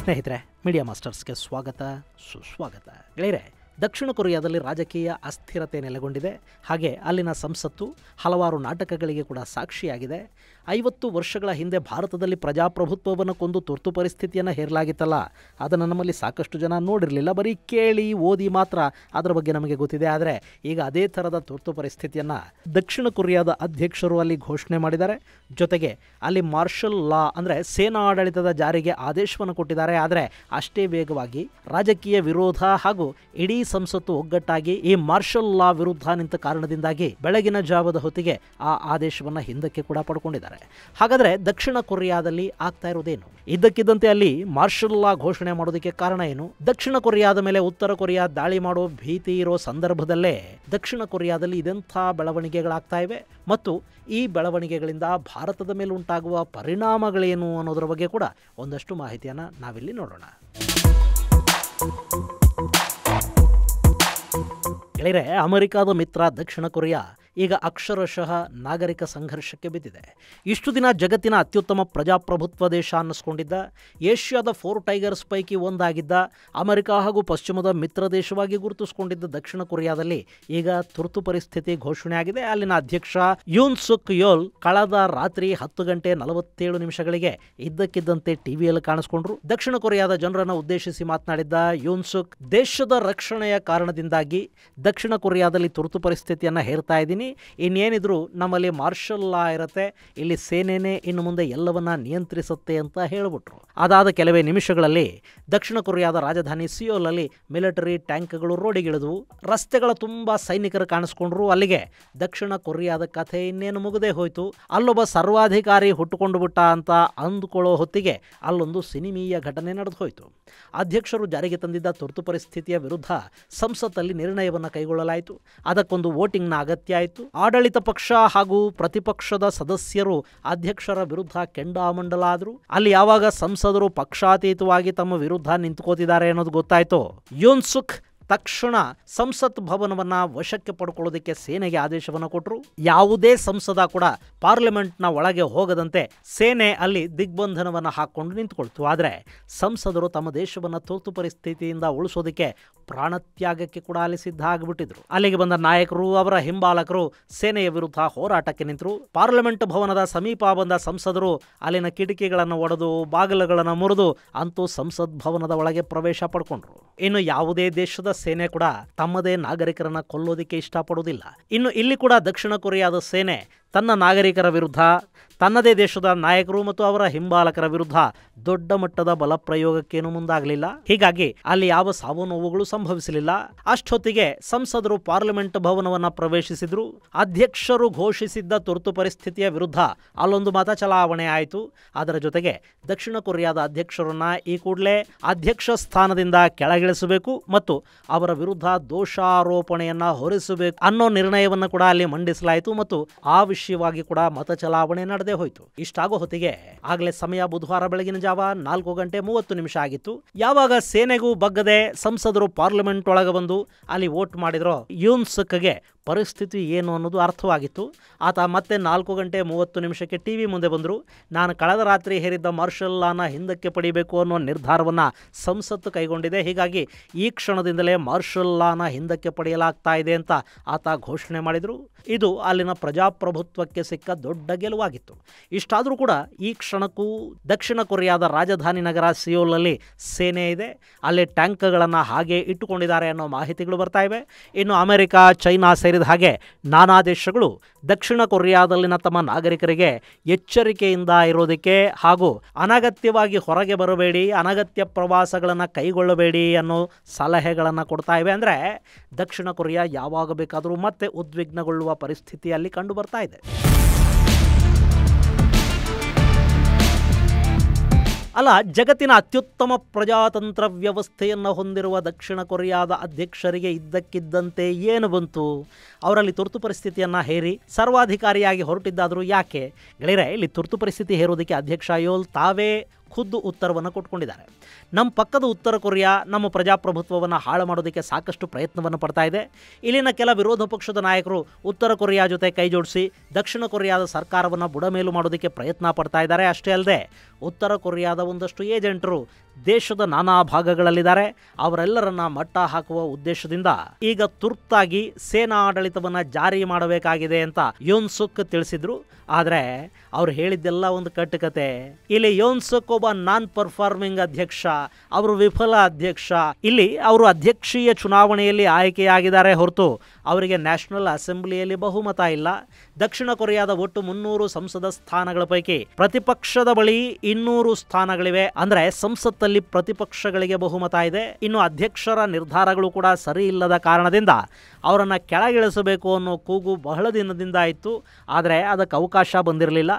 ಸ್ನೇಹಿತರೆ, ಮೀಡಿಯಾ ಮಾಸ್ಟರ್ಸ್ಗೆ ಸ್ವಾಗತ ಸುಸ್ವಾಗತ. ಗೆಳೆಯರೆ, ದಕ್ಷಿಣ ಕೊರಿಯಾದಲ್ಲಿ ರಾಜಕೀಯ ಅಸ್ಥಿರತೆ ನೆಲೆಗೊಂಡಿದೆ. ಹಾಗೆ ಅಲ್ಲಿನ ಸಂಸತ್ತು ಹಲವಾರು ನಾಟಕಗಳಿಗೆ ಕೂಡ ಸಾಕ್ಷಿಯಾಗಿದೆ. 50 ವರ್ಷಗಳ ಹಿಂದೆ ಭಾರತದಲ್ಲಿ ಪ್ರಜಾಪ್ರಭುತ್ವವನ್ನು ಕೊಂದು ತುರ್ತು ಪರಿಸ್ಥಿತಿಯನ್ನು ಹೇರಲಾಗಿತ್ತಲ್ಲ, ಅದನ್ನು ನಮ್ಮಲ್ಲಿ ಸಾಕಷ್ಟು ಜನ ನೋಡಿರಲಿಲ್ಲ. ಬರೀ ಕೇಳಿ ಓದಿ ಮಾತ್ರ ಅದರ ಬಗ್ಗೆ ನಮಗೆ ಗೊತ್ತಿದೆ. ಆದರೆ ಈಗ ಅದೇ ಥರದ ತುರ್ತು ಪರಿಸ್ಥಿತಿಯನ್ನು ದಕ್ಷಿಣ ಕೊರಿಯಾದ ಅಧ್ಯಕ್ಷರು ಅಲ್ಲಿ ಘೋಷಣೆ ಮಾಡಿದ್ದಾರೆ. ಜೊತೆಗೆ ಅಲ್ಲಿ ಮಾರ್ಷಲ್ ಲಾ ಅಂದರೆ ಸೇನಾ ಆಡಳಿತದ ಜಾರಿಗೆ ಆದೇಶವನ್ನು ಕೊಟ್ಟಿದ್ದಾರೆ. ಆದರೆ ಅಷ್ಟೇ ವೇಗವಾಗಿ ರಾಜಕೀಯ ವಿರೋಧ ಹಾಗೂ ಇಡೀ ಸಂಸತ್ತು ಒಗ್ಗಟ್ಟಾಗಿ ಈ ಮಾರ್ಷಲ್ ಲಾ ವಿರುದ್ಧ ನಿಂತ ಕಾರಣದಿಂದಾಗಿ ಬೆಳಗಿನ ಜಾವದ ಹೊತ್ತಿಗೆ ಆ ಆದೇಶವನ್ನು ಹಿಂದಕ್ಕೆ ಕೂಡ ಪಡ್ಕೊಂಡಿದ್ದಾರೆ. ಹಾಗಾದರೆ ದಕ್ಷಿಣ ಕೊರಿಯಾದಲ್ಲಿ ಆಗ್ತಾ ಇರೋದೇನು? ಇದ್ದಕ್ಕಿದ್ದಂತೆ ಅಲ್ಲಿ ಮಾರ್ಷಲ್ ಲಾ ಘೋಷಣೆ ಮಾಡೋದಕ್ಕೆ ಕಾರಣ ಏನು? ದಕ್ಷಿಣ ಕೊರಿಯಾದ ಮೇಲೆ ಉತ್ತರ ಕೊರಿಯಾ ದಾಳಿ ಮಾಡೋ ಭೀತಿ ಇರೋ ಸಂದರ್ಭದಲ್ಲೇ ದಕ್ಷಿಣ ಕೊರಿಯಾದಲ್ಲಿ ಇದೆಂಥ ಬೆಳವಣಿಗೆಗಳಾಗ್ತಾ ಇವೆ ಮತ್ತು ಈ ಬೆಳವಣಿಗೆಗಳಿಂದ ಭಾರತದ ಮೇಲೆ ಉಂಟಾಗುವ ಪರಿಣಾಮಗಳೇನು ಅನ್ನೋದರ ಬಗ್ಗೆ ಕೂಡ ಒಂದಷ್ಟು ಮಾಹಿತಿಯನ್ನು ನಾವಿಲ್ಲಿ ನೋಡೋಣ. ಗೆಳೆಯರೆ, ಅಮೆರಿಕಾದ ಮಿತ್ರ ದಕ್ಷಿಣ ಕೊರಿಯಾ ಈಗ ಅಕ್ಷರಶಃ ನಾಗರಿಕ ಸಂಘರ್ಷಕ್ಕೆ ಬಿದ್ದಿದೆ. ಇಷ್ಟು ದಿನ ಜಗತ್ತಿನ ಅತ್ಯುತ್ತಮ ಪ್ರಜಾಪ್ರಭುತ್ವ ದೇಶ ಅನ್ನಿಸ್ಕೊಂಡಿದ್ದ, ಏಷ್ಯಾದ 4 ಟೈಗರ್ಸ್ ಪೈಕಿ ಒಂದಾಗಿದ್ದ, ಅಮೆರಿಕ ಹಾಗೂ ಪಶ್ಚಿಮದ ಮಿತ್ರ ದೇಶವಾಗಿ ಗುರುತಿಸಿಕೊಂಡಿದ್ದ ದಕ್ಷಿಣ ಕೊರಿಯಾದಲ್ಲಿ ಈಗ ತುರ್ತು ಪರಿಸ್ಥಿತಿ ಘೋಷಣೆಯಾಗಿದೆ. ಅಲ್ಲಿನ ಅಧ್ಯಕ್ಷ ಯೂನ್ ಸುಕ್ ಯೋಲ್ ಕಳೆದ ರಾತ್ರಿ 10:47 ಇದ್ದಕ್ಕಿದ್ದಂತೆ ಟಿವಿಯಲ್ಲಿ ಕಾಣಿಸ್ಕೊಂಡ್ರು. ದಕ್ಷಿಣ ಕೊರಿಯಾದ ಜನರನ್ನು ಉದ್ದೇಶಿಸಿ ಮಾತನಾಡಿದ್ದ ಯೂನ್ ಸುಕ್, ದೇಶದ ರಕ್ಷಣೆಯ ಕಾರಣದಿಂದಾಗಿ ದಕ್ಷಿಣ ಕೊರಿಯಾದಲ್ಲಿ ತುರ್ತು ಪರಿಸ್ಥಿತಿಯನ್ನು ಹೇರ್ತಾ ಇದ್ದೀನಿ. ಇನ್ನೇನಿದ್ರು ನಮ್ಮಲ್ಲಿ ಮಾರ್ಷಲ್ ಲಾ ಇರುತ್ತೆ, ಇಲ್ಲಿ ಸೇನೆನೇ ಇನ್ನು ಮುಂದೆ ಎಲ್ಲವನ್ನ ನಿಯಂತ್ರಿಸುತ್ತೆ ಅಂತ ಹೇಳಿಬಿಟ್ರು. ಅದಾದ ಕೆಲವೇ ನಿಮಿಷಗಳಲ್ಲಿ ದಕ್ಷಿಣ ಕೊರಿಯಾದ ರಾಜಧಾನಿ ಸಿಯೋಲ್ ಅಲ್ಲಿ ಮಿಲಿಟರಿ ಟ್ಯಾಂಕ್ಗಳು ರೋಡಿಗಿಳಿದವು. ರಸ್ತೆಗಳ ತುಂಬ ಸೈನಿಕರು ಕಾಣಿಸ್ಕೊಂಡ್ರು. ಅಲ್ಲಿಗೆ ದಕ್ಷಿಣ ಕೊರಿಯಾದ ಕಥೆ ಇನ್ನೇನು ಮುಗದೆ ಹೋಯ್ತು. ಅಲ್ಲೊಬ್ಬ ಸರ್ವಾಧಿಕಾರಿ ಹುಟ್ಟುಕೊಂಡು ಬಿಟ್ಟ ಅಂತ ಅಂದುಕೊಳ್ಳೋ ಹೊತ್ತಿಗೆ ಅಲ್ಲೊಂದು ಸಿನಿಮೀಯ ಘಟನೆ ನಡೆದು ಹೋಯಿತು. ಅಧ್ಯಕ್ಷರು ಜಾರಿಗೆ ತಂದಿದ್ದ ತುರ್ತು ಪರಿಸ್ಥಿತಿಯ ವಿರುದ್ಧ ಸಂಸತ್ತಲ್ಲಿ ನಿರ್ಣಯವನ್ನು ಕೈಗೊಳ್ಳಲಾಯಿತು. ಅದಕ್ಕೊಂದು ವೋಟಿಂಗ್ನ ಅಗತ್ಯ ಆಯಿತು. ಆಡಳಿತ ಪಕ್ಷ ಹಾಗೂ ಪ್ರತಿಪಕ್ಷದ ಸದಸ್ಯರು ಅಧ್ಯಕ್ಷರ ವಿರುದ್ಧ ಕೆಂಡಾಮಂಡಲಾದರು. ಅಲ್ಲಿ ಯಾವಾಗ ಸಂಸದರು ಪಕ್ಷಾತೀತವಾಗಿ ತಮ್ಮ ವಿರುದ್ಧ ನಿಂತ್ಕೋತಿದ್ದಾರೆ ಅನ್ನೋದು ಗೊತ್ತಾಯ್ತು, ಯೂನ್ ಸುಕ್ ತಕ್ಷಣ ಸಂಸತ್ ಭವನವನ್ನು ವಶಕ್ಕೆ ಪಡ್ಕೊಳ್ಳೋದಕ್ಕೆ ಸೇನೆಗೆ ಆದೇಶವನ್ನು ಕೊಟ್ಟರು. ಯಾವುದೇ ಸಂಸದ ಕೂಡ ಪಾರ್ಲಿಮೆಂಟ್ನ ಒಳಗೆ ಹೋಗದಂತೆ ಸೇನೆ ಅಲ್ಲಿ ದಿಗ್ಬಂಧನವನ್ನು ಹಾಕ್ಕೊಂಡು ನಿಂತ್ಕೊಳ್ತು. ಆದರೆ ಸಂಸದರು ತಮ್ಮ ದೇಶವನ್ನು ತುರ್ತು ಪರಿಸ್ಥಿತಿಯಿಂದ ಉಳಿಸೋದಕ್ಕೆ ಪ್ರಾಣತ್ಯಾಗಕ್ಕೆ ಕೂಡ ಅಲ್ಲಿ ಸಿದ್ಧ ಆಗಿಬಿಟ್ಟಿದ್ರು. ಅಲ್ಲಿಗೆ ಬಂದ ನಾಯಕರು, ಅವರ ಹಿಂಬಾಲಕರು ಸೇನೆಯ ವಿರುದ್ಧ ಹೋರಾಟಕ್ಕೆ ನಿಂತರು. ಪಾರ್ಲಿಮೆಂಟ್ ಭವನದ ಸಮೀಪ ಬಂದ ಸಂಸದರು ಅಲ್ಲಿನ ಕಿಟಕಿಗಳನ್ನು ಒಡೆದು ಬಾಗಿಲುಗಳನ್ನು ಮುರಿದು ಅಂತೂ ಸಂಸತ್ ಭವನದ ಒಳಗೆ ಪ್ರವೇಶ ಪಡ್ಕೊಂಡ್ರು. ಇನ್ನು ಯಾವುದೇ ದೇಶದ ಸೇನೆ ಕೂಡ ತಮ್ಮದೇ ನಾಗರಿಕರನ್ನ ಕೊಲ್ಲೋದಿಕ್ಕೆ ಇಷ್ಟಪಡುವುದಿಲ್ಲ. ಇನ್ನು ಇಲ್ಲಿ ಕೂಡ ದಕ್ಷಿಣ ಕೊರಿಯಾದ ಸೇನೆ ತನ್ನ ನಾಗರಿಕರ ವಿರುದ್ಧ, ತನ್ನದೇ ದೇಶದ ನಾಯಕರು ಮತ್ತು ಅವರ ಹಿಂಬಾಲಕರ ವಿರುದ್ಧ ದೊಡ್ಡ ಮಟ್ಟದ ಬಲ ಪ್ರಯೋಗಕ್ಕೇನು ಮುಂದಾಗಲಿಲ್ಲ. ಹೀಗಾಗಿ ಅಲ್ಲಿ ಯಾವ ಸಾವು ನೋವುಗಳು ಸಂಭವಿಸಲಿಲ್ಲ. ಅಷ್ಟೊತ್ತಿಗೆ ಸಂಸದರು ಪಾರ್ಲಿಮೆಂಟ್ ಭವನವನ್ನು ಪ್ರವೇಶಿಸಿದ್ರು. ಅಧ್ಯಕ್ಷರು ಘೋಷಿಸಿದ್ದ ತುರ್ತು ಪರಿಸ್ಥಿತಿಯ ವಿರುದ್ಧ ಅಲ್ಲೊಂದು ಮತ ಚಲಾವಣೆ ಆಯಿತು. ಅದರ ಜೊತೆಗೆ ದಕ್ಷಿಣ ಕೊರಿಯಾದ ಅಧ್ಯಕ್ಷರನ್ನ ಈ ಕೂಡಲೇ ಅಧ್ಯಕ್ಷ ಸ್ಥಾನದಿಂದ ಕೆಳಗಿಳಿಸಬೇಕು ಮತ್ತು ಅವರ ವಿರುದ್ಧ ದೋಷಾರೋಪಣೆಯನ್ನ ಹೊರಿಸಬೇಕು ಅನ್ನೋ ನಿರ್ಣಯವನ್ನು ಕೂಡ ಅಲ್ಲಿ ಮಂಡಿಸಲಾಯಿತು ಮತ್ತು ಆ ವಿಷಯವಾಗಿ ಕೂಡ ಮತ ಚಲಾವಣೆ ನಡೆದೇ ಹೋಯಿತು. ಇಷ್ಟಾಗೋ ಹೊತ್ತಿಗೆ ಆಗಲೇ ಸಮಯ ಬುಧವಾರ ಬೆಳಗಿನ ಜಾವ 4:30 ಆಗಿತ್ತು. ಯಾವಾಗ ಸೇನೆಗೂ ಬಗ್ಗದೆ ಸಂಸದರು ಪಾರ್ಲಿಮೆಂಟ್ ಒಳಗೆ ಬಂದು ಅಲ್ಲಿ ವೋಟ್ ಮಾಡಿದ್ರೋ, ಯೂನ್ ಸುಕ್ಗೆ ಪರಿಸ್ಥಿತಿ ಏನು ಅನ್ನೋದು ಅರ್ಥವಾಗಿತ್ತು. ಆತ ಮತ್ತೆ 4:30 ಟಿವಿ ಮುಂದೆ ಬಂದರು. ನಾನು ಕಳೆದ ರಾತ್ರಿ ಹೇರಿದ್ದ ಮಾರ್ಷಲ್ ಲಾನ ಹಿಂದಕ್ಕೆ ಪಡಿಬೇಕು ಅನ್ನೋ ನಿರ್ಧಾರವನ್ನು ಸಂಸತ್ತು ಕೈಗೊಂಡಿದೆ. ಹೀಗಾಗಿ ಈ ಕ್ಷಣದಿಂದಲೇ ಮಾರ್ಷಲ್ ಲಾನ ಹಿಂದಕ್ಕೆ ಪಡೆಯಲಾಗ್ತಾ ಇದೆ ಅಂತ ಆತ ಘೋಷಣೆ ಮಾಡಿದರು. ಇದು ಅಲ್ಲಿನ ಪ್ರಜಾಪ್ರಭುತ್ವಕ್ಕೆ ಸಿಕ್ಕ ದೊಡ್ಡ ಗೆಲುವಾಗಿತ್ತು. ಇಷ್ಟಾದರೂ ಕೂಡ ಈ ಕ್ಷಣಕ್ಕೂ ದಕ್ಷಿಣ ಕೊರಿಯಾದ ರಾಜಧಾನಿ ನಗರ ಸಿಯೋಲಲ್ಲಿ ಸೇನೆ ಇದೆ. ಅಲ್ಲಿ ಟ್ಯಾಂಕ್ಗಳನ್ನು ಹಾಗೆ ಇಟ್ಟುಕೊಂಡಿದ್ದಾರೆ ಅನ್ನೋ ಮಾಹಿತಿಗಳು ಬರ್ತಾ ಇವೆ. ಇನ್ನು ಅಮೆರಿಕ, ಚೈನಾ ಸೇರಿದ ಹಾಗೆ ನಾನಾ ದೇಶಗಳು ದಕ್ಷಿಣ ಕೊರಿಯಾದಲ್ಲಿನ ತಮ್ಮ ನಾಗರಿಕರಿಗೆ ಎಚ್ಚರಿಕೆಯಿಂದ ಇರೋದಕ್ಕೆ ಹಾಗೂ ಅನಗತ್ಯವಾಗಿ ಹೊರಗೆ ಬರಬೇಡಿ, ಅನಗತ್ಯ ಪ್ರವಾಸಗಳನ್ನು ಕೈಗೊಳ್ಳಬೇಡಿ ಅನ್ನೋ ಸಲಹೆಗಳನ್ನು ಕೊಡ್ತಾ ಇವೆ. ಅಂದರೆ ದಕ್ಷಿಣ ಕೊರಿಯಾ ಯಾವಾಗ ಬೇಕಾದರೂ ಮತ್ತೆ ಉದ್ವಿಗ್ನಗೊಳ್ಳುವ ಪರಿಸ್ಥಿತಿಯಲ್ಲಿ ಕಂಡು ಬರ್ತಾ ಇದೆ. ಅಲ್ಲ, ಜಗತ್ತಿನ ಅತ್ಯುತ್ತಮ ಪ್ರಜಾತಂತ್ರ ವ್ಯವಸ್ಥೆಯನ್ನು ಹೊಂದಿರುವ ದಕ್ಷಿಣ ಕೊರಿಯಾದ ಅಧ್ಯಕ್ಷರಿಗೆ ಇದ್ದಕ್ಕಿದ್ದಂತೆ ಏನು ಬಂತು? ಅವರಲ್ಲಿ ತುರ್ತು ಪರಿಸ್ಥಿತಿಯನ್ನು ಹೇರಿ ಸರ್ವಾಧಿಕಾರಿಯಾಗಿ ಹೊರಟಿದ್ದಾದರೂ ಯಾಕೆ? ಗೆಳೆಯರೆ, ಇಲ್ಲಿ ತುರ್ತು ಪರಿಸ್ಥಿತಿ ಹೇರೋದಕ್ಕೆ ಅಧ್ಯಕ್ಷ ಯೋಲ್ ತಾವೇ ಖುದ್ದು ಉತ್ತರವನ್ನು ಕೊಟ್ಕೊಂಡಿದ್ದಾರೆ. ನಮ್ಮ ಪಕ್ಕದ ಉತ್ತರ ಕೊರಿಯಾ ನಮ್ಮ ಪ್ರಜಾಪ್ರಭುತ್ವವನ್ನು ಹಾಳು ಮಾಡೋದಕ್ಕೆ ಸಾಕಷ್ಟು ಪ್ರಯತ್ನವನ್ನು ಪಡ್ತಾ ಇದೆ. ಇಲ್ಲಿನ ಕೆಲ ವಿರೋಧ ಪಕ್ಷದ ನಾಯಕರು ಉತ್ತರ ಕೊರಿಯಾ ಜೊತೆ ಕೈ ಜೋಡಿಸಿ ದಕ್ಷಿಣ ಕೊರಿಯಾದ ಸರ್ಕಾರವನ್ನು ಬುಡಮೇಲು ಮಾಡೋದಕ್ಕೆ ಪ್ರಯತ್ನ ಪಡ್ತಾ ಇದ್ದಾರೆ. ಅಷ್ಟೇ ಅಲ್ಲದೆ ಉತ್ತರ ಕೊರಿಯಾದ ಒಂದಷ್ಟು ಏಜೆಂಟರು ದೇಶದ ನಾನಾ ಭಾಗಗಳಲ್ಲಿದ್ದಾರೆ. ಅವರೆಲ್ಲರನ್ನ ಮಟ್ಟ ಹಾಕುವ ಉದ್ದೇಶದಿಂದ ಈಗ ತುರ್ತಾಗಿ ಸೇನಾ ಆಡಳಿತವನ್ನು ಜಾರಿ ಮಾಡಬೇಕಾಗಿದೆ ಅಂತ ಯೋನ್ ಸುಕ್ ತಿಳಿಸಿದ್ರು. ಆದರೆ ಅವ್ರು ಹೇಳಿದ್ದೆಲ್ಲ ಒಂದು ಕಟ್ಟುಕತೆ. ಇಲ್ಲಿ ಯೋನ್ ಸುಕ್ ಒಬ್ಬ ನಾನ್ ಪರ್ಫಾರ್ಮಿಂಗ್ ಅಧ್ಯಕ್ಷ, ಅವರು ವಿಫಲ ಅಧ್ಯಕ್ಷ. ಇಲ್ಲಿ ಅವರು ಅಧ್ಯಕ್ಷೀಯ ಚುನಾವಣೆಯಲ್ಲಿ ಆಯ್ಕೆಯಾಗಿದ್ದಾರೆ ಹೊರತು ಅವರಿಗೆ ನ್ಯಾಷನಲ್ ಅಸೆಂಬ್ಲಿಯಲ್ಲಿ ಬಹುಮತ ಇಲ್ಲ. ದಕ್ಷಿಣ ಕೊರಿಯಾದ ಒಟ್ಟು 300 ಸಂಸದ ಸ್ಥಾನಗಳ ಪೈಕಿ ಪ್ರತಿಪಕ್ಷದ ಬಳಿ 200 ಸ್ಥಾನಗಳಿವೆ. ಅಂದ್ರೆ ಸಂಸತ್ತಲ್ಲಿ ಪ್ರತಿಪಕ್ಷಗಳಿಗೆ ಬಹುಮತ ಇದೆ. ಇನ್ನು ಅಧ್ಯಕ್ಷರ ನಿರ್ಧಾರಗಳು ಕೂಡ ಸರಿ ಇಲ್ಲದ ಕಾರಣದಿಂದ ಅವರನ್ನು ಕೆಳಗಿಳಿಸಬೇಕು ಅನ್ನೋ ಕೂಗು ಬಹಳ ದಿನದಿಂದ ಇತ್ತು. ಆದರೆ ಅದಕ್ಕೆ ಅವಕಾಶ ಬಂದಿರಲಿಲ್ಲ.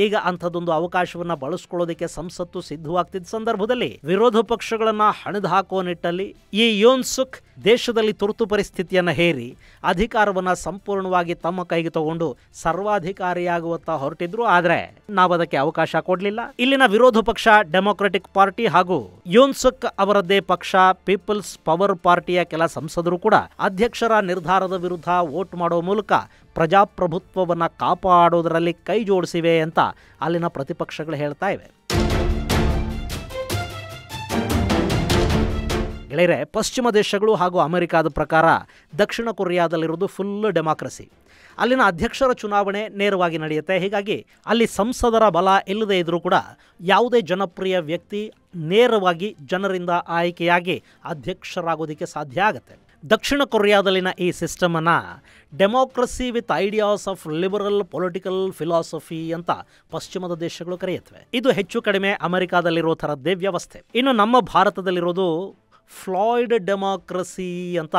ಈಗ ಅಂಥದ್ದೊಂದು ಅವಕಾಶವನ್ನು ಬಳಸ್ಕೊಳ್ಳೋದಕ್ಕೆ ಸಂಸತ್ತು ಸಿದ್ಧವಾಗ್ತಿದ್ದ ಸಂದರ್ಭದಲ್ಲಿ ವಿರೋಧ ಪಕ್ಷಗಳನ್ನು ಹಣಿದು ಹಾಕುವ ನಿಟ್ಟಲ್ಲಿ ಈ ಯೋನ್ ಸುಕ್ ದೇಶದಲ್ಲಿ ತುರ್ತು ಪರಿಸ್ಥಿತಿಯನ್ನು ಹೇರಿ ಅಧಿಕಾರವನ್ನು ಸಂಪೂರ್ಣವಾಗಿ ತಮ್ಮ ಕೈಗೆ ತಗೊಂಡು ಸರ್ವಾಧಿಕಾರಿಯಾಗುವತ್ತ ಹೊರಟಿದ್ರು. ಆದರೆ ನಾವು ಅದಕ್ಕೆ ಅವಕಾಶ ಕೊಡಲಿಲ್ಲ. ಇಲ್ಲಿನ ವಿರೋಧ ಪಕ್ಷ ಡೆಮೊಕ್ರೆಟಿಕ್ ಪಾರ್ಟಿ ಹಾಗೂ ಯೋನ್ ಸುಕ್ ಅವರದ್ದೇ ಪಕ್ಷ ಪೀಪಲ್ಸ್ ಪವರ್ ಪಾರ್ಟಿಯ ಕೆಲ ಸಂಸದರು ಕೂಡ ಅಧ್ಯಕ್ಷರ ನಿರ್ಧಾರದ ವಿರುದ್ಧ ವೋಟ್ ಮಾಡುವ ಮೂಲಕ ಪ್ರಜಾಪ್ರಭುತ್ವವನ್ನು ಕಾಪಾಡೋದರಲ್ಲಿ ಕೈ ಜೋಡಿಸಿವೆ ಅಂತ ಅಲ್ಲಿನ ಪ್ರತಿಪಕ್ಷಗಳು ಹೇಳ್ತಾ ಇವೆ. ಗೆಳೆಯರೆ, ಪಶ್ಚಿಮ ದೇಶಗಳು ಹಾಗೂ ಅಮೆರಿಕಾದ ಪ್ರಕಾರ ದಕ್ಷಿಣ ಕೊರಿಯಾದಲ್ಲಿರೋದು ಫುಲ್ ಡೆಮಾಕ್ರಸಿ. ಅಲ್ಲಿನ ಅಧ್ಯಕ್ಷರ ಚುನಾವಣೆ ನೇರವಾಗಿ ನಡೆಯುತ್ತೆ. ಹೀಗಾಗಿ ಅಲ್ಲಿ ಸಂಸದರ ಬಲ ಇಲ್ಲದೇ ಇದ್ರೂ ಕೂಡ ಯಾವುದೇ ಜನಪ್ರಿಯ ವ್ಯಕ್ತಿ ನೇರವಾಗಿ ಜನರಿಂದ ಆಯ್ಕೆಯಾಗಿ ಅಧ್ಯಕ್ಷರಾಗೋದಕ್ಕೆ ಸಾಧ್ಯ ಆಗುತ್ತೆ. ದಕ್ಷಿಣ ಕೊರಿಯಾದಲ್ಲಿನ ಈ ಸಿಸ್ಟಮನ್ನು democracy with ideas of liberal political philosophy ಅಂತ ಪಶ್ಚಿಮದ ದೇಶಗಳು ಕರೆಯುತ್ತವೆ. ಇದು ಹೆಚ್ಚು ಕಡಿಮೆ ಅಮೆರಿಕಾದಲ್ಲಿರೋ ಥರದ್ದೇ ವ್ಯವಸ್ಥೆ. ಇನ್ನು ನಮ್ಮ ಭಾರತದಲ್ಲಿರೋದು ಫ್ಲಾಯ್ಡ್ ಡೆಮಾಕ್ರಸಿ ಅಂತ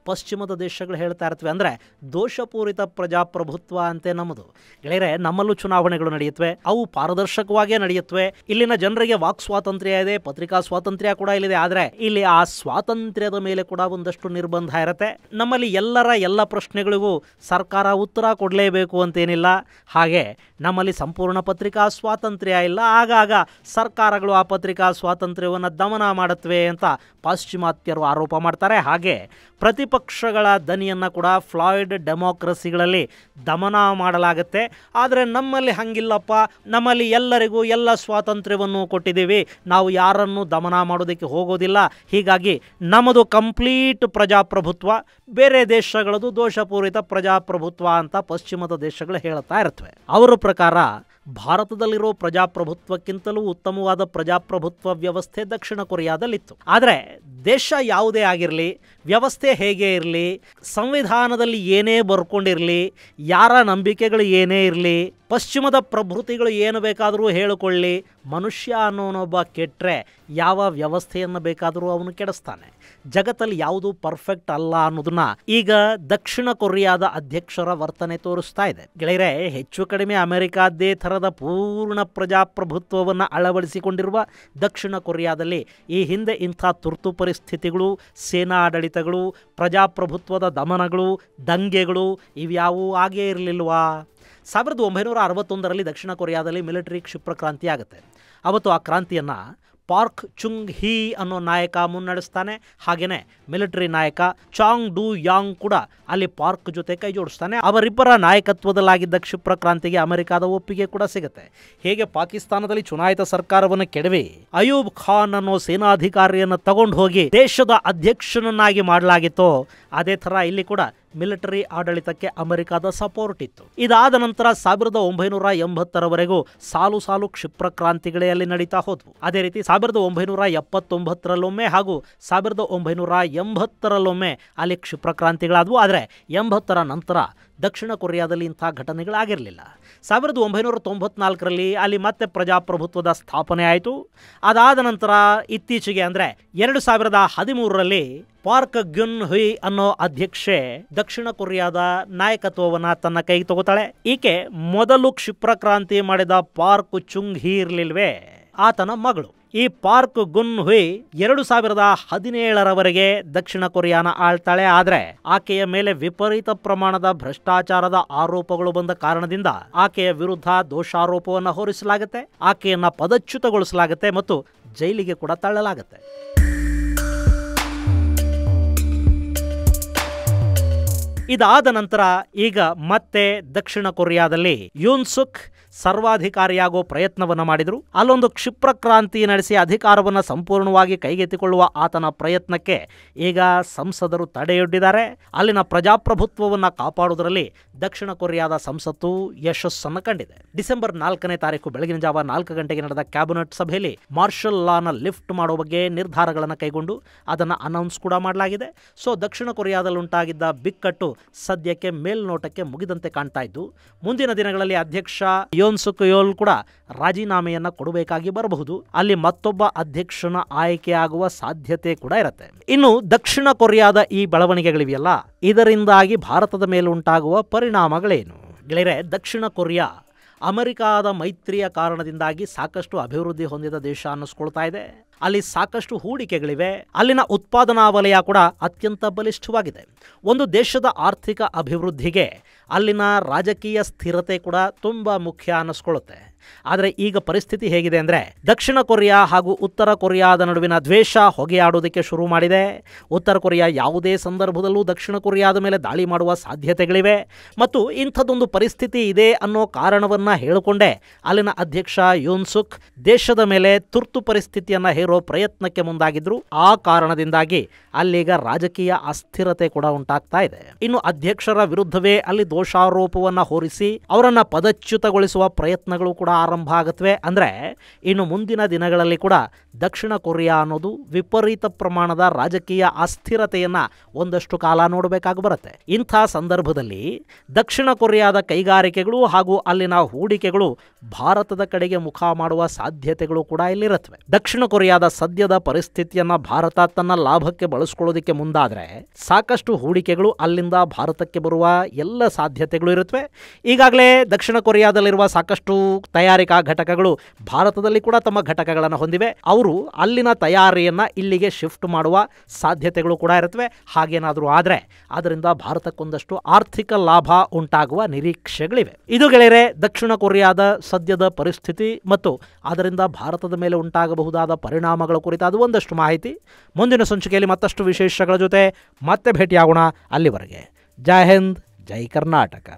ಪಶ್ಚಿಮದ ದೇಶಗಳು ಹೇಳ್ತಾ ಇರ್ತವೆ. ಅಂದರೆ ದೋಷಪೂರಿತ ಪ್ರಜಾಪ್ರಭುತ್ವ ಅಂತೆ ನಮ್ಮದು. ಗೆಳೆಯರೆ, ನಮ್ಮಲ್ಲೂ ಚುನಾವಣೆಗಳು ನಡೆಯುತ್ತವೆ. ಅವು ಪಾರದರ್ಶಕವಾಗೇ ನಡೆಯುತ್ತವೆ. ಇಲ್ಲಿನ ಜನರಿಗೆ ವಾಕ್ ಸ್ವಾತಂತ್ರ್ಯ ಇದೆ, ಪತ್ರಿಕಾ ಸ್ವಾತಂತ್ರ್ಯ ಕೂಡ ಇಲ್ಲಿದೆ. ಆದರೆ ಇಲ್ಲಿ ಆ ಸ್ವಾತಂತ್ರ್ಯದ ಮೇಲೆ ಕೂಡ ಒಂದಷ್ಟು ನಿರ್ಬಂಧ ಇರುತ್ತೆ. ನಮ್ಮಲ್ಲಿ ಎಲ್ಲ ಪ್ರಶ್ನೆಗಳಿಗೂ ಸರ್ಕಾರ ಉತ್ತರ ಕೊಡಲೇಬೇಕು ಅಂತೇನಿಲ್ಲ. ಹಾಗೆ ನಮ್ಮಲ್ಲಿ ಸಂಪೂರ್ಣ ಪತ್ರಿಕಾ ಸ್ವಾತಂತ್ರ್ಯ ಇಲ್ಲ. ಆಗಾಗ ಸರ್ಕಾರಗಳು ಆ ಪತ್ರಿಕಾ ಸ್ವಾತಂತ್ರ್ಯವನ್ನು ದಮನ ಮಾಡುತ್ತವೆ ಅಂತ ಪಾಶ್ಚಿಮಾತ್ಯರು ಆರೋಪ ಮಾಡ್ತಾರೆ. ಹಾಗೆ ಪ್ರತಿಪಕ್ಷಗಳ ದನಿಯನ್ನು ಕೂಡ ಫ್ಲಾಯ್ಡ್ ಡೆಮೋಕ್ರಸಿಗಳಲ್ಲಿ ದಮನ ಮಾಡಲಾಗುತ್ತೆ. ಆದರೆ ನಮ್ಮಲ್ಲಿ ಹಂಗಿಲ್ಲಪ್ಪ. ನಮ್ಮಲ್ಲಿ ಎಲ್ಲರಿಗೂ ಎಲ್ಲ ಸ್ವಾತಂತ್ರ್ಯವನ್ನು ಕೊಟ್ಟಿದ್ದೀವಿ, ನಾವು ಯಾರನ್ನು ದಮನ ಮಾಡೋದಕ್ಕೆ ಹೋಗೋದಿಲ್ಲ. ಹೀಗಾಗಿ ನಮ್ಮದು ಕಂಪ್ಲೀಟ್ ಪ್ರಜಾಪ್ರಭುತ್ವ, ಬೇರೆ ದೇಶಗಳದು ದೋಷಪೂರಿತ ಪ್ರಜಾಪ್ರಭುತ್ವ ಅಂತ ಪಶ್ಚಿಮದ ದೇಶಗಳು ಹೇಳ್ತಾ ಇರ್ತವೆ. ಅವರ ಪ್ರಕಾರ ಭಾರತದಲ್ಲಿರೋ ಪ್ರಜಾಪ್ರಭುತ್ವಕ್ಕಿಂತಲೂ ಉತ್ತಮವಾದ ಪ್ರಜಾಪ್ರಭುತ್ವ ವ್ಯವಸ್ಥೆ ದಕ್ಷಿಣ ಕೊರಿಯಾದಲ್ಲಿತ್ತು. ಆದರೆ ದೇಶ ಯಾವುದೇ ಆಗಿರಲಿ, ವ್ಯವಸ್ಥೆ ಹೇಗೆ ಇರಲಿ, ಸಂವಿಧಾನದಲ್ಲಿ ಏನೇ ಬರ್ಕೊಂಡಿರಲಿ, ಯಾರ ನಂಬಿಕೆಗಳು ಏನೇ ಇರಲಿ, ಪಶ್ಚಿಮದ ಪ್ರಭೃತಿಗಳು ಏನು ಬೇಕಾದರೂ ಹೇಳಿಕೊಳ್ಳಿ, ಮನುಷ್ಯ ಅನ್ನೋನೊಬ್ಬ ಕೆಟ್ಟರೆ ಯಾವ ವ್ಯವಸ್ಥೆಯನ್ನು ಬೇಕಾದರೂ ಅವನು ಕೆಡಿಸ್ತಾನೆ. ಜಗತ್ತಲ್ಲಿ ಯಾವುದೂ ಪರ್ಫೆಕ್ಟ್ ಅಲ್ಲ ಅನ್ನೋದನ್ನ ಈಗ ದಕ್ಷಿಣ ಕೊರಿಯಾದ ಅಧ್ಯಕ್ಷರ ವರ್ತನೆ ತೋರಿಸ್ತಾ ಇದೆ. ಗೆಳೆಯರೆ, ಹೆಚ್ಚು ಕಡಿಮೆ ಅಮೆರಿಕಾದ್ದೇ ಥರದ ಪೂರ್ಣ ಪ್ರಜಾಪ್ರಭುತ್ವವನ್ನು ಅಳವಡಿಸಿಕೊಂಡಿರುವ ದಕ್ಷಿಣ ಕೊರಿಯಾದಲ್ಲಿ ಈ ಹಿಂದೆ ಇಂಥ ತುರ್ತು ಪರಿಸ್ಥಿತಿಗಳು, ಸೇನಾ ಆಡಳಿತಗಳು, ಪ್ರಜಾಪ್ರಭುತ್ವದ ದಮನಗಳು, ದಂಗೆಗಳು ಇವ್ಯಾವೂ ಆಗೇ ಇರಲಿಲ್ವಾ? 1961ರಲ್ಲಿ ದಕ್ಷಿಣ ಕೊರಿಯಾದಲ್ಲಿ ಮಿಲಿಟರಿ ಕ್ಷಿಪ್ರ ಕ್ರಾಂತಿ ಆಗುತ್ತೆ. ಅವತ್ತು ಆ ಕ್ರಾಂತಿಯನ್ನು ಪಾರ್ಕ್ ಚುಂಗ್ ಹೀ ಅನ್ನೋ ನಾಯಕ ಮುನ್ನಡೆಸ್ತಾನೆ. ಹಾಗೆಯೇ ಮಿಲಿಟರಿ ನಾಯಕ ಚಾಂಗ್ ಡು ಯಾಂಗ್ ಕೂಡ ಅಲ್ಲಿ ಪಾರ್ಕ್ ಜೊತೆ ಕೈ ಜೋಡಿಸ್ತಾನೆ. ಅವರಿಬ್ಬರ ನಾಯಕತ್ವದಲ್ಲಾಗಿದ್ದ ಕ್ಷಿಪ್ರ ಕ್ರಾಂತಿಗೆ ಅಮೆರಿಕದ ಒಪ್ಪಿಗೆ ಕೂಡ ಸಿಗುತ್ತೆ. ಹೇಗೆ ಪಾಕಿಸ್ತಾನದಲ್ಲಿ ಚುನಾಯಿತ ಸರ್ಕಾರವನ್ನು ಕೆಡವಿ ಅಯೂಬ್ ಖಾನ್ ಅನ್ನೋ ಸೇನಾಧಿಕಾರಿಯನ್ನು ತಗೊಂಡು ಹೋಗಿ ದೇಶದ ಅಧ್ಯಕ್ಷನನ್ನಾಗಿ ಮಾಡಲಾಗಿತ್ತೋ, ಅದೇ ಥರ ಇಲ್ಲಿ ಕೂಡ ಮಿಲಿಟರಿ ಆಡಳಿತಕ್ಕೆ ಅಮೆರಿಕದ ಸಪೋರ್ಟ್ ಇತ್ತು. ಇದಾದ ನಂತರ 1980ರವರೆಗೂ ಸಾಲು ಕ್ಷಿಪ್ರ ಕ್ರಾಂತಿಗಳೇ ಅಲ್ಲಿ ನಡೀತಾ ಹೋದ್ವು. ಅದೇ ರೀತಿ 1979ರಲ್ಲೊಮ್ಮೆ ಹಾಗೂ 1980ರಲ್ಲೊಮ್ಮೆ ಅಲ್ಲಿ ಕ್ಷಿಪ್ರ ಕ್ರಾಂತಿಗಳಾದವು. ಆದರೆ 80ರ ನಂತರ ದಕ್ಷಿಣ ಕೊರಿಯಾದಲ್ಲಿ ಇಂಥ ಘಟನೆಗಳಾಗಿರಲಿಲ್ಲ. 1994ರಲ್ಲಿ ಅಲ್ಲಿ ಮತ್ತೆ ಪ್ರಜಾಪ್ರಭುತ್ವದ ಸ್ಥಾಪನೆ ಆಯಿತು. ಅದಾದ ನಂತರ ಇತ್ತೀಚೆಗೆ ಅಂದರೆ 2013ರಲ್ಲಿ ಪಾರ್ಕ್ ಗ್ಯುನ್ ಹುಯ್ ಅನ್ನೋ ಅಧ್ಯಕ್ಷೆ ದಕ್ಷಿಣ ಕೊರಿಯಾದ ನಾಯಕತ್ವವನ್ನು ತನ್ನ ಕೈಗೆ ತಗೋತಾಳೆ. ಈಕೆ ಮೊದಲು ಕ್ಷಿಪ್ರ ಕ್ರಾಂತಿ ಮಾಡಿದ ಪಾರ್ಕ್ ಚುಂಗ್ ಹೀ ಇರಲಿಲ್ವೇ, ಆತನ ಮಗಳು. ಈ ಪಾರ್ಕ್ ಗುನ್ ಹುಯ್ 2017ರವರೆಗೆ ದಕ್ಷಿಣ ಕೊರಿಯಾನ ಆಳ್ತಾಳೆ. ಆದರೆ ಆಕೆಯ ಮೇಲೆ ವಿಪರೀತ ಪ್ರಮಾಣದ ಭ್ರಷ್ಟಾಚಾರದ ಆರೋಪಗಳು ಬಂದ ಕಾರಣದಿಂದ ಆಕೆಯ ವಿರುದ್ಧ ದೋಷಾರೋಪವನ್ನು ಹೊರಿಸಲಾಗುತ್ತೆ, ಆಕೆಯನ್ನ ಪದಚ್ಯುತಗೊಳಿಸಲಾಗುತ್ತೆ ಮತ್ತು ಜೈಲಿಗೆ ಕೂಡ ತಳ್ಳಲಾಗುತ್ತೆ. ಇದಾದ ನಂತರ ಈಗ ಮತ್ತೆ ದಕ್ಷಿಣ ಕೊರಿಯಾದಲ್ಲಿ ಯೂನ್ ಸುಕ್ ಸರ್ವಾಧಿಕಾರಿಯಾಗೋ ಪ್ರಯತ್ನವನ್ನು ಮಾಡಿದರು. ಅಲ್ಲೊಂದು ಕ್ಷಿಪ್ರ ಕ್ರಾಂತಿ ನಡೆಸಿ ಅಧಿಕಾರವನ್ನು ಸಂಪೂರ್ಣವಾಗಿ ಕೈಗೆತ್ತಿಕೊಳ್ಳುವ ಆತನ ಪ್ರಯತ್ನಕ್ಕೆ ಈಗ ಸಂಸದರು ತಡೆಯೊಡ್ಡಿದ್ದಾರೆ. ಅಲ್ಲಿನ ಪ್ರಜಾಪ್ರಭುತ್ವವನ್ನು ಕಾಪಾಡುವುದರಲ್ಲಿ ದಕ್ಷಿಣ ಕೊರಿಯಾದ ಸಂಸತ್ತು ಯಶಸ್ಸನ್ನು ಕಂಡಿದೆ. ಡಿಸೆಂಬರ್ 4ನೇ ತಾರೀಕು ಬೆಳಗಿನ ಜಾವ 4 ಗಂಟೆಗೆ ನಡೆದ ಕ್ಯಾಬಿನೆಟ್ ಸಭೆಯಲ್ಲಿ ಮಾರ್ಷಲ್ ಲಾನ ಲಿಫ್ಟ್ ಮಾಡುವ ಬಗ್ಗೆ ನಿರ್ಧಾರಗಳನ್ನು ಕೈಗೊಂಡು ಅದನ್ನು ಅನೌನ್ಸ್ ಕೂಡ ಮಾಡಲಾಗಿದೆ. ಸೊ ದಕ್ಷಿಣ ಕೊರಿಯಾದಲ್ಲಿ ಉಂಟಾಗಿದ್ದ ಬಿಕ್ಕಟ್ಟು ಸದ್ಯಕ್ಕೆ ಮೇಲ್ನೋಟಕ್ಕೆ ಮುಗಿದಂತೆ ಕಾಣ್ತಾ ಇದ್ದು, ಮುಂದಿನ ದಿನಗಳಲ್ಲಿ ಅಧ್ಯಕ್ಷ ಯೋನ್ ಸುಕ್ ಯೋಲ್ ಕೂಡ ರಾಜೀನಾಮೆಯನ್ನ ಕೊಡಬೇಕಾಗಿ ಬರಬಹುದು. ಅಲ್ಲಿ ಮತ್ತೊಬ್ಬ ಅಧ್ಯಕ್ಷನ ಆಯ್ಕೆಯಾಗುವ ಸಾಧ್ಯತೆ ಕೂಡ ಇರುತ್ತೆ. ಇನ್ನು ದಕ್ಷಿಣ ಕೊರಿಯಾದ ಈ ಬೆಳವಣಿಗೆಗಳಿವೆಯಲ್ಲ, ಇದರಿಂದಾಗಿ ಭಾರತದ ಮೇಲೆ ಉಂಟಾಗುವ ಪರಿಣಾಮಗಳೇನು? ಗೆಳೆಯರೆ, ದಕ್ಷಿಣ ಕೊರಿಯಾ ಅಮೆರಿಕಾದ ಮೈತ್ರಿಯ ಕಾರಣದಿಂದಾಗಿ ಸಾಕಷ್ಟು ಅಭಿವೃದ್ಧಿ ಹೊಂದಿದ ದೇಶ ಅನ್ನಿಸ್ಕೊಳ್ತಾ ಇದೆ. ಅಲ್ಲಿ ಸಾಕಷ್ಟು ಹೂಡಿಕೆಗಳಿವೆ. ಅಲ್ಲಿನ ಉತ್ಪಾದನಾ ವಲಯ ಕೂಡ ಅತ್ಯಂತ ಬಲಿಷ್ಠವಾಗಿದೆ. ಒಂದು ದೇಶದ ಆರ್ಥಿಕ ಅಭಿವೃದ್ಧಿಗೆ ಅಲ್ಲಿನ ರಾಜಕೀಯ ಸ್ಥಿರತೆ ಕೂಡ ತುಂಬ ಮುಖ್ಯ ಅನ್ನಿಸ್ಕೊಳ್ಳುತ್ತೆ. ಆದರೆ ಈಗ ಪರಿಸ್ಥಿತಿ ಹೇಗಿದೆ ಅಂದರೆ, ದಕ್ಷಿಣ ಕೊರಿಯಾ ಹಾಗೂ ಉತ್ತರ ಕೊರಿಯಾದ ನಡುವಿನ ದ್ವೇಷ ಹೊಗೆಯಾಡೋದಕ್ಕೆ ಶುರು ಮಾಡಿದೆ. ಉತ್ತರ ಕೊರಿಯಾ ಯಾವುದೇ ಸಂದರ್ಭದಲ್ಲೂ ದಕ್ಷಿಣ ಕೊರಿಯಾದ ಮೇಲೆ ದಾಳಿ ಮಾಡುವ ಸಾಧ್ಯತೆಗಳಿವೆ. ಮತ್ತು ಇಂಥದ್ದೊಂದು ಪರಿಸ್ಥಿತಿ ಇದೆ ಅನ್ನೋ ಕಾರಣವನ್ನು ಹೇಳಿಕೊಂಡೇ ಅಲ್ಲಿನ ಅಧ್ಯಕ್ಷ ಯೂನ್ ಸುಕ್ ದೇಶದ ಮೇಲೆ ತುರ್ತು ಪರಿಸ್ಥಿತಿಯನ್ನು ಹೇರೋ ಪ್ರಯತ್ನಕ್ಕೆ ಮುಂದಾಗಿದ್ರು. ಆ ಕಾರಣದಿಂದಾಗಿ ಅಲ್ಲೀಗ ರಾಜಕೀಯ ಅಸ್ಥಿರತೆ ಕೂಡ ಉಂಟಾಗ್ತಾ ಇದೆ. ಇನ್ನು ಅಧ್ಯಕ್ಷರ ವಿರುದ್ಧವೇ ಅಲ್ಲಿ ದೋಷಾರೋಪವನ್ನು ಹೊರಿಸಿ ಅವರನ್ನ ಪದಚ್ಯುತಗೊಳಿಸುವ ಪ್ರಯತ್ನಗಳು ಕೂಡ ಆರಂಭ ಆಗುತ್ತವೆ. ಅಂದರೆ ಇನ್ನು ಮುಂದಿನ ದಿನಗಳಲ್ಲಿ ಕೂಡ ದಕ್ಷಿಣ ಕೊರಿಯಾ ಅನ್ನೋದು ವಿಪರೀತ ಪ್ರಮಾಣದ ರಾಜಕೀಯ ಅಸ್ಥಿರತೆಯನ್ನ ಒಂದಷ್ಟು ಕಾಲ ನೋಡಬೇಕಾಗಿ ಬರುತ್ತೆ. ಇಂಥ ಸಂದರ್ಭದಲ್ಲಿ ದಕ್ಷಿಣ ಕೊರಿಯಾದ ಕೈಗಾರಿಕೆಗಳು ಹಾಗೂ ಅಲ್ಲಿನ ಹೂಡಿಕೆಗಳು ಭಾರತದ ಕಡೆಗೆ ಮುಖ ಮಾಡುವ ಸಾಧ್ಯತೆಗಳು ಕೂಡ ಇಲ್ಲಿರುತ್ತವೆ. ದಕ್ಷಿಣ ಕೊರಿಯಾದ ಸದ್ಯದ ಪರಿಸ್ಥಿತಿಯನ್ನ ಭಾರತ ತನ್ನ ಲಾಭಕ್ಕೆ ಬಳಸ್ಕೊಳ್ಳೋದಕ್ಕೆ ಮುಂದಾದರೆ ಸಾಕಷ್ಟು ಹೂಡಿಕೆಗಳು ಅಲ್ಲಿಂದ ಭಾರತಕ್ಕೆ ಬರುವ ಎಲ್ಲ ಸಾಧ್ಯತೆಗಳು ಇರುತ್ತವೆ. ಈಗಾಗಲೇ ದಕ್ಷಿಣ ಕೊರಿಯಾದಲ್ಲಿರುವ ಸಾಕಷ್ಟು ತಯಾರಿಕಾ ಘಟಕಗಳು ಭಾರತದಲ್ಲಿ ಕೂಡ ತಮ್ಮ ಘಟಕಗಳನ್ನು ಹೊಂದಿವೆ. ಅವರು ಅಲ್ಲಿನ ತಯಾರಿಯನ್ನ ಇಲ್ಲಿಗೆ ಶಿಫ್ಟ್ ಮಾಡುವ ಸಾಧ್ಯತೆಗಳು ಕೂಡ ಇರುತ್ತವೆ. ಹಾಗೇನಾದರೂ ಆದರೆ ಅದರಿಂದ ಭಾರತಕ್ಕೊಂದಷ್ಟು ಆರ್ಥಿಕ ಲಾಭ ಉಂಟಾಗುವ ನಿರೀಕ್ಷೆಗಳಿವೆ. ಇದು ಗೆಳೆಯರೆ ದಕ್ಷಿಣ ಕೊರಿಯಾದ ಸದ್ಯದ ಪರಿಸ್ಥಿತಿ ಮತ್ತು ಅದರಿಂದ ಭಾರತದ ಮೇಲೆ ಉಂಟಾಗಬಹುದಾದ ಪರಿಣಾಮಗಳ ಕುರಿತಾದ ಒಂದಷ್ಟು ಮಾಹಿತಿ. ಮುಂದಿನ ಸಂಚಿಕೆಯಲ್ಲಿ ಮತ್ತಷ್ಟು ವಿಶೇಷಗಳ ಜೊತೆ ಮತ್ತೆ ಭೇಟಿಯಾಗೋಣ. ಅಲ್ಲಿವರೆಗೆ ಜೈ ಹಿಂದ್, ಜೈ ಕರ್ನಾಟಕ.